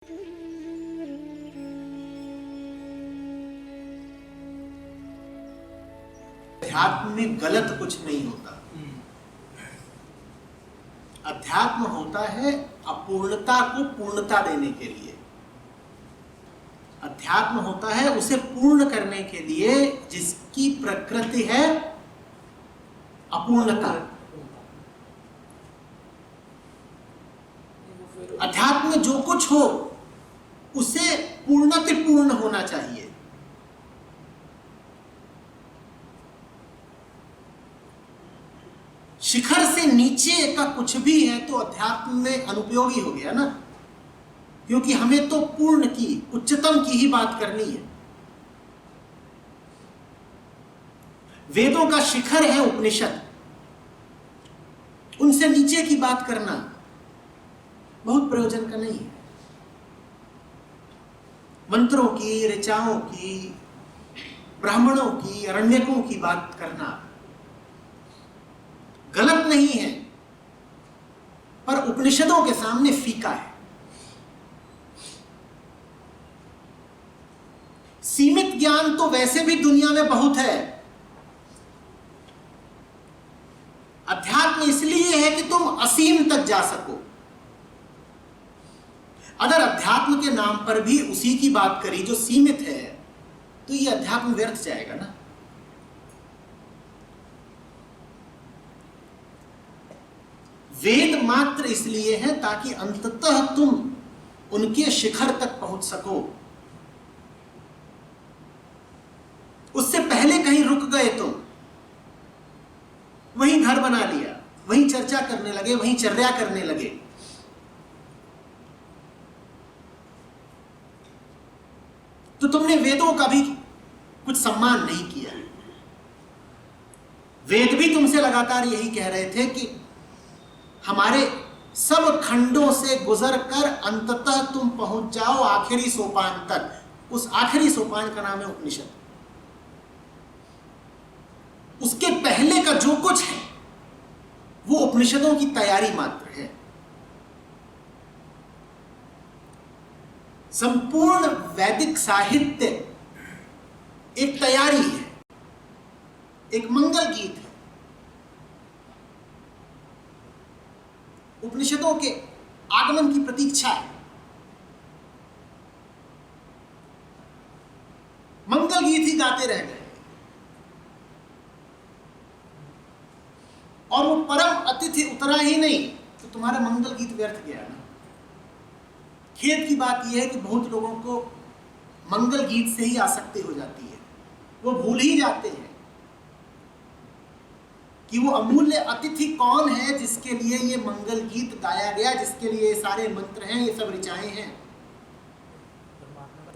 अध्यात्म में गलत कुछ नहीं होता। अध्यात्म होता है अपूर्णता को पूर्णता देने के लिए। अध्यात्म होता है उसे पूर्ण करने के लिए जिसकी प्रकृति है अपूर्णता। अध्यात्म में जो कुछ हो उसे पूर्णतिपूर्ण होना चाहिए। शिखर से नीचे का कुछ भी है तो अध्यात्म में अनुपयोगी हो गया ना, क्योंकि हमें तो पूर्ण की, उच्चतम की ही बात करनी है। वेदों का शिखर है उपनिषद, उनसे नीचे की बात करना बहुत प्रयोजन का नहीं है। मंत्रों की, ऋचाओं की, ब्राह्मणों की, अरण्यकों की बात करना गलत नहीं है, पर उपनिषदों के सामने फीका है। सीमित ज्ञान तो वैसे भी दुनिया में बहुत है। अध्यात्म इसलिए है कि तुम असीम तक जा सको। अगर अध्यात्म के नाम पर भी उसी की बात करी जो सीमित है तो यह अध्यात्म व्यर्थ जाएगा ना। वेद मात्र इसलिए है ताकि अंततः तुम उनके शिखर तक पहुंच सको। उससे पहले कहीं रुक गए तुम, वहीं घर बना लिया, वहीं चर्चा करने लगे, वहीं चर्या करने लगे, तो तुमने वेदों का भी कुछ सम्मान नहीं किया। वेद भी तुमसे लगातार यही कह रहे थे कि हमारे सब खंडों से गुजर कर अंततः तुम पहुंच जाओ आखिरी सोपान तक। उस आखिरी सोपान का नाम है उपनिषद। उसके पहले का जो कुछ है वो उपनिषदों की तैयारी मात्र है। संपूर्ण वैदिक साहित्य एक तैयारी है, एक मंगल गीत है। उपनिषदों के आगमन की प्रतीक्षा है। मंगल गीत ही गाते रह गए और वो परम अतिथि उतरा ही नहीं तो तुम्हारा मंगल गीत व्यर्थ गया ना। खेद की बात यह है कि बहुत लोगों को मंगल गीत से ही आसक्ति हो जाती है। वो भूल ही जाते हैं कि वो अमूल्य अतिथि कौन है जिसके लिए ये मंगल गीत गाया गया, जिसके लिए ये सारे मंत्र हैं, ये सब ऋचाएं हैं।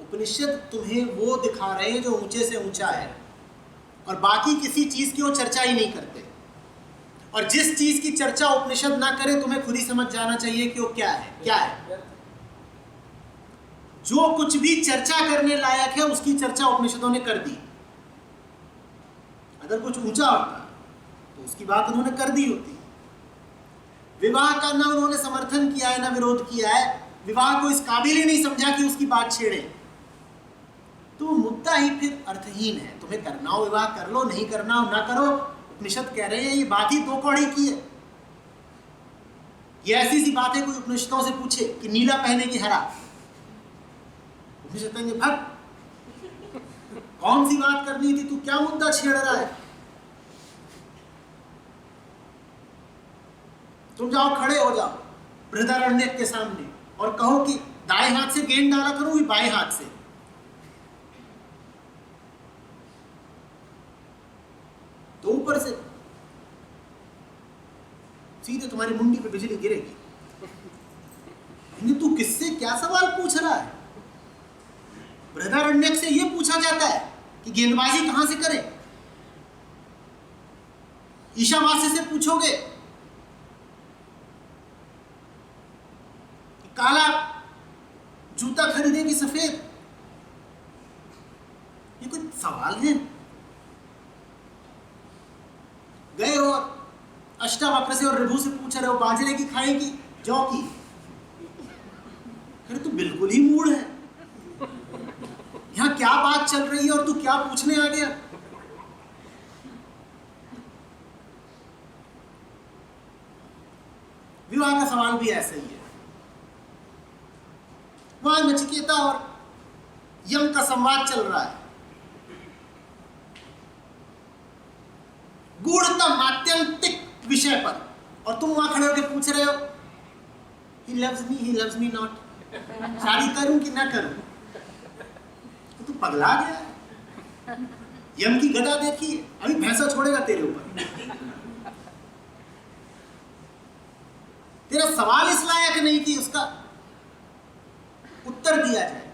उपनिषद तुम्हें वो दिखा रहे हैं जो ऊंचे से ऊंचा है और बाकी किसी चीज की वो चर्चा ही नहीं करते। और जिस चीज की चर्चा उपनिषद ना करे तुम्हें खुद ही समझ जाना चाहिए कि वो क्या है। क्या है? जो कुछ भी चर्चा करने लायक है उसकी चर्चा उपनिषदों ने कर दी। अगर कुछ ऊंचा होता तो उसकी बात उन्होंने कर दी होती। विवाह का ना उन्होंने समर्थन किया है ना विरोध किया है। विवाह को इस काबिल ही नहीं समझा कि उसकी बात छेड़े, तो मुद्दा ही फिर अर्थहीन है। तुम्हें करना हो विवाह कर लो, नहीं करना हो ना करो। उपनिषद कह रहे हैं ये बात ही दो कौड़ी की है। ये ऐसी सी बात है कोई उपनिषदों से पूछे कि नीला पहने की हरा, उपनिषद कहेंगे भट कौन सी बात करनी थी, तू क्या मुद्दा छेड़ रहा है। तुम जाओ खड़े हो जाओ बृहदारण्यक के सामने और कहो कि दाएं हाथ से गेंद डाला करूं बाएं हाथ से, तो ऊपर से सीधे तुम्हारी मुंडी पे बिजली गिरेगी। तू किससे क्या सवाल पूछ रहा है। बृहदारण्यक से यह पूछा जाता है कि गेंदबाजी कहां से करें। ईशावास्य से पूछोगे काला जूता खरीदे कि सफेद, ये कोई सवाल है। गए हो अष्टावक्र से और ऋभु से पूछ रहे हो बाजरे की खाएं कि जौ की, फिर तू बिल्कुल ही मूड है, यहाँ क्या बात चल रही है और तू क्या पूछने आ गया? विवाह का सवाल भी ऐसा ही है। वहां नचिकेता और यम का संवाद चल रहा है, गूढ़तम आत्यंतिक विषय पर, और तुम वहां खड़े होकर पूछ रहे हो he loves me not, शादी करूं कि ना करूं? तो तू पगला गया है। यम की गदा देखी, अभी भैंसा छोड़ेगा तेरे ऊपर। तेरा सवाल इस लायक नहीं कि उसका उत्तर दिया जाए।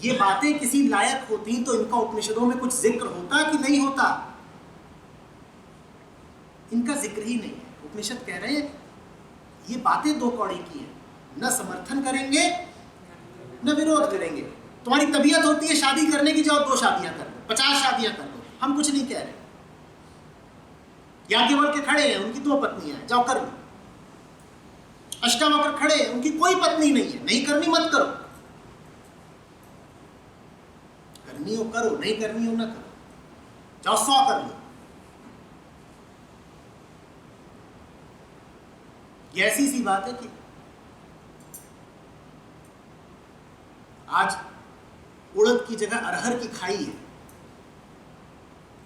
ये बातें किसी लायक होती तो इनका उपनिषदों में कुछ जिक्र होता कि नहीं होता? इनका जिक्र ही नहीं है। उपनिषद कह रहे हैं ये बातें दो कौड़ी की है, न समर्थन करेंगे न विरोध करेंगे। तुम्हारी तबीयत होती है शादी करने की, जाओ 2 शादियां कर लो, 50 शादियां कर लो, हम कुछ नहीं कह रहे। याज्ञवल्क्य के खड़े हैं, उनकी 2 पत्नियां हैं, जाओ कर लो। अष्टावक्र खड़े हैं, उनकी कोई पत्नी नहीं है, नहीं करनी मत करो, करनी हो करो, नहीं करनी हो ना करो, जाओ 100 कर लो। ये ऐसी सी बात है कि आज उड़द की जगह अरहर की खाई है,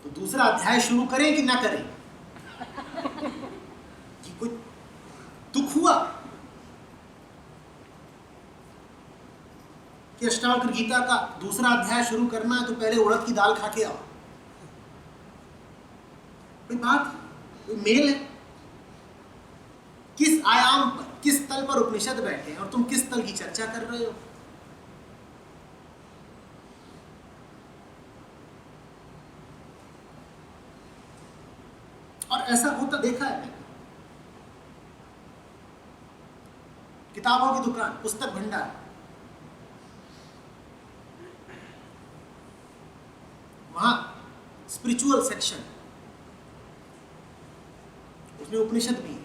तो दूसरा अध्याय शुरू करें कि ना करें? कि कोई दुख हुआ कि अष्टावक्र गीता का दूसरा अध्याय शुरू करना है तो पहले उड़द की दाल खा के आओ? कोई बात, कोई मेल है? किस आयाम पर, किस तल पर उपनिषद बैठे हैं और तुम किस तल की चर्चा कर रहे हो? और ऐसा होता देखा है मैंने। किताबों की दुकान, पुस्तक भंडार, वहां स्पिरिचुअल सेक्शन, उसमें उपनिषद भी है,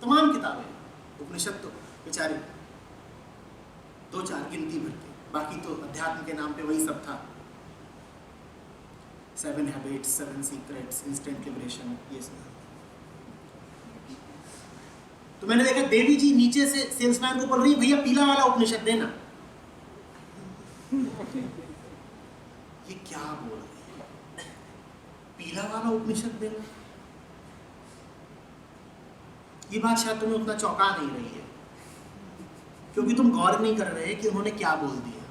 तमाम किताबें। उपनिषद तो बेचारे 2-4 गिनती भर के, बाकी तो अध्यात्म के नाम पे वही सब था। 7 हैबिट्स, 7 सीक्रेट्स, इंस्टेंट लिबरेशन, ये सब। तो मैंने देखा देवी जी नीचे से सेल्समैन को बोल रही है, भैया पीला वाला उपनिषद देना। ये क्या बोल रही है? पीला वाला उपनिषद देना? ये बात शायद तुम्हें उतना चौंका नहीं रही है, क्योंकि तुम गौर नहीं कर रहे कि उन्होंने क्या बोल दिया।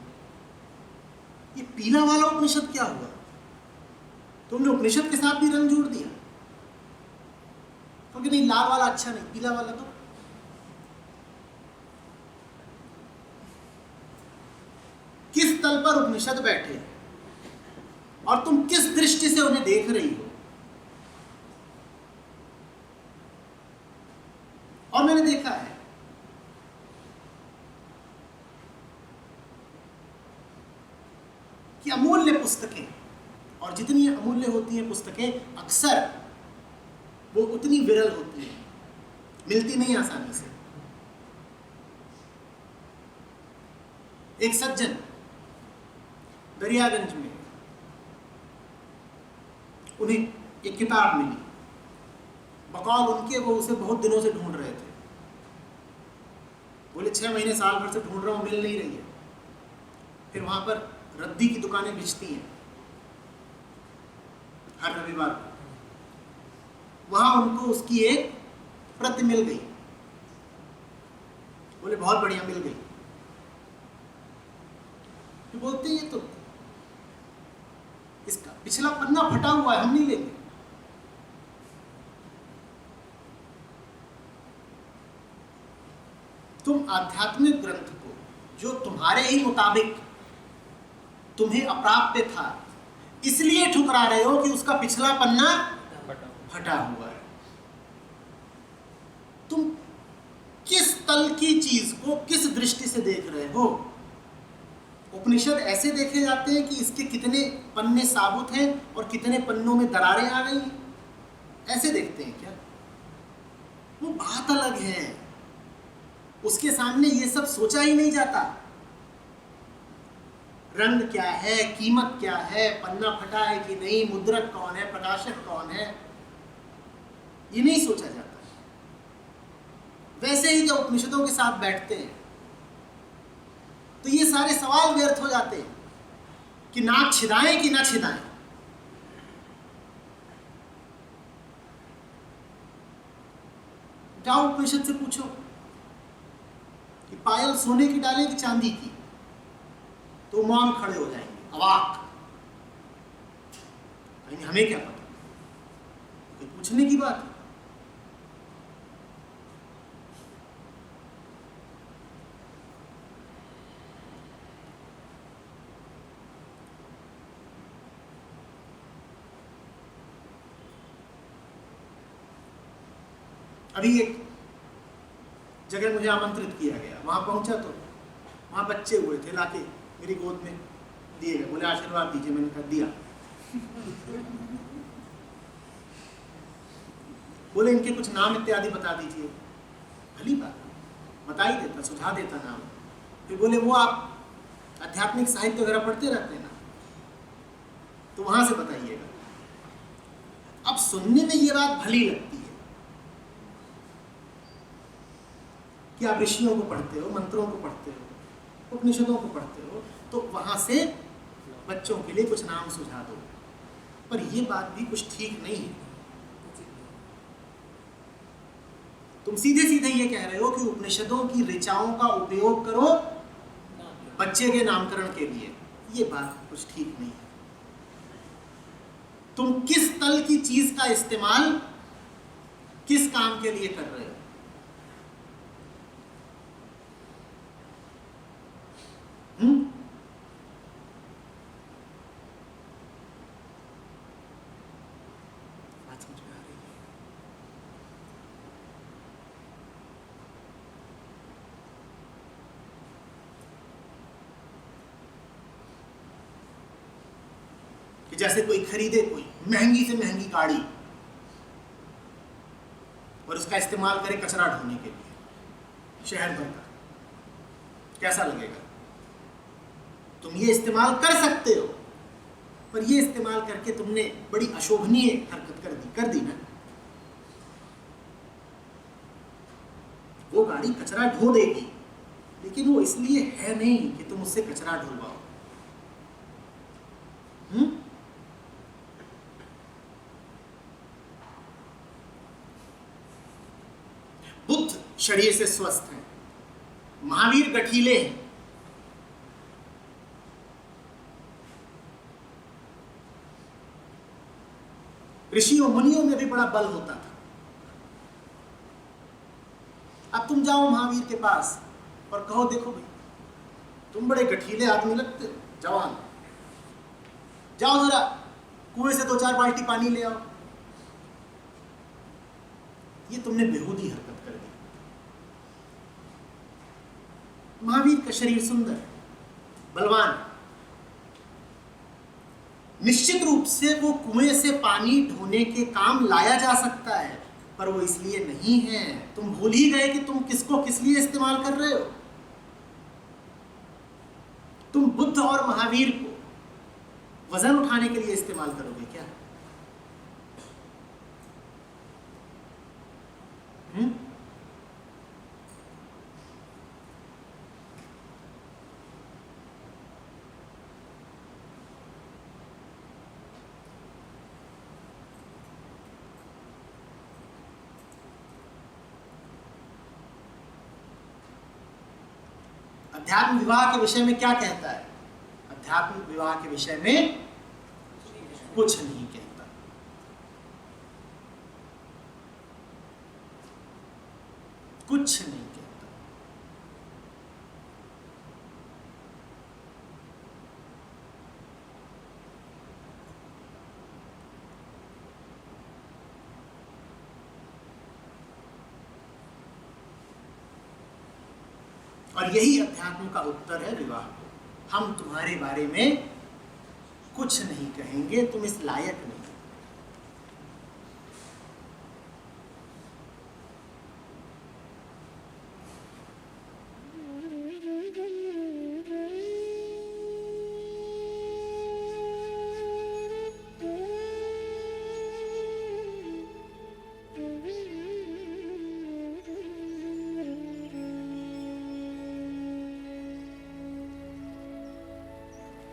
ये पीला वाला उपनिषद क्या हुआ? तुमने उपनिषद के साथ भी रंग जोड़ दिया, क्योंकि नहीं लाल वाला अच्छा नहीं, पीला वाला तो। किस तल पर उपनिषद बैठे हैं और तुम किस दृष्टि से उन्हें देख रही हो? और मैंने देखा है कि अमूल्य पुस्तकें, और जितनी अमूल्य होती हैं पुस्तकें, अक्सर वो उतनी विरल होती हैं, मिलती नहीं आसानी से। एक सज्जन दरियागंज में, उन्हें एक किताब मिली, बकौल उनके वो उसे बहुत दिनों से ढूंढ रहे थे। बोले 6 महीने साल भर से ढूंढ रहा हूँ, मिल नहीं रही है। फिर वहां पर रद्दी की दुकानें बिछती हैं हर रविवार को, वहां उनको उसकी एक प्रति मिल गई। बोले बहुत बढ़िया मिल गई। फिर बोलते ये तो इसका पिछला पन्ना फटा हुआ है, हम नहीं लेंगे। तुम आध्यात्मिक ग्रंथ को, जो तुम्हारे ही मुताबिक तुम्हें अप्राप्य था, इसलिए ठुकरा रहे हो कि उसका पिछला पन्ना फटा हुआ है। तुम किस तल की चीज को किस दृष्टि से देख रहे हो? उपनिषद ऐसे देखे जाते हैं कि इसके कितने पन्ने साबुत हैं और कितने पन्नों में दरारें आ गई हैं, ऐसे देखते हैं क्या? वो बात अलग है, उसके सामने ये सब सोचा ही नहीं जाता। रंग क्या है, कीमत क्या है, पन्ना फटा है कि नहीं, मुद्रक कौन है, प्रकाशक कौन है, ये नहीं सोचा जाता। वैसे ही जब उपनिषदों के साथ बैठते हैं तो ये सारे सवाल व्यर्थ हो जाते हैं कि नाक छिदाएं कि ना छिदाएं। जाओ उपनिषद से पूछो कि पायल सोने की डालें कि चांदी की, तो मौन खड़े हो जाएंगे, अवाक। हमें क्या पता, कोई पूछने की बात है। अभी एक जगह मुझे आमंत्रित किया गया, वहां पहुंचा तो वहां बच्चे हुए थे, लाके मेरी गोद में दिए गए, बोले आशीर्वाद दीजिए। मैंने कहा दिया। बोले इनके कुछ नाम इत्यादि बता दीजिए। भली बात, बता ही देता, सुझा देता नाम। फिर बोले वो आप आध्यात्मिक साहित्य वगैरह पढ़ते रहते हैं ना, तो वहां से बताइएगा। अब सुनने में ये बात भली लगती है कि आप ऋषियों को पढ़ते हो, मंत्रों को पढ़ते हो, उपनिषदों को पढ़ते हो, तो वहां से बच्चों के लिए कुछ नाम सुझा दो। पर यह बात भी कुछ ठीक नहीं है। तुम सीधे सीधे ये कह रहे हो कि उपनिषदों की ऋचाओं का उपयोग करो बच्चे के नामकरण के लिए। ये बात कुछ ठीक नहीं है। तुम किस तल की चीज का इस्तेमाल किस काम के लिए कर रहे हो? कि जैसे कोई खरीदे कोई महंगी से महंगी गाड़ी और उसका इस्तेमाल करे कचरा ढोने के लिए शहर भर का, कैसा लगेगा? तुम ये इस्तेमाल कर सकते हो, पर ये इस्तेमाल करके तुमने बड़ी अशोभनीय हरकत कर दी ना। वो गाड़ी कचरा ढो देगी, लेकिन वो इसलिए है नहीं कि तुम उससे कचरा ढुलवाओ। बुद्ध शरीर से स्वस्थ हैं, महावीर गठीले हैं, ऋषियों मुनियों में भी बड़ा बल होता था। अब तुम जाओ महावीर के पास और कहो देखो भाई तुम बड़े गठीले आदमी लगते हो, जवान, जाओ जरा कुएं से 2-4 बाल्टी पानी ले आओ। ये तुमने बेहूदी हरकत कर दी। महावीर का शरीर सुंदर, बलवान, निश्चित रूप से वो कुएं से पानी ढोने के काम लाया जा सकता है, पर वो इसलिए नहीं है। तुम भूल ही गए कि तुम किसको किस लिए इस्तेमाल कर रहे हो। तुम बुद्ध और महावीर को वजन उठाने के लिए इस्तेमाल करोगे क्या? अध्यात्म विवाह के विषय में क्या कहता है? अध्यात्म विवाह के विषय में कुछ नहीं कहता। कुछ नहीं कहता। और यही अध्यात्म का उत्तर है विवाह को। हम तुम्हारे बारे में कुछ नहीं कहेंगे, तुम इस लायक नहीं।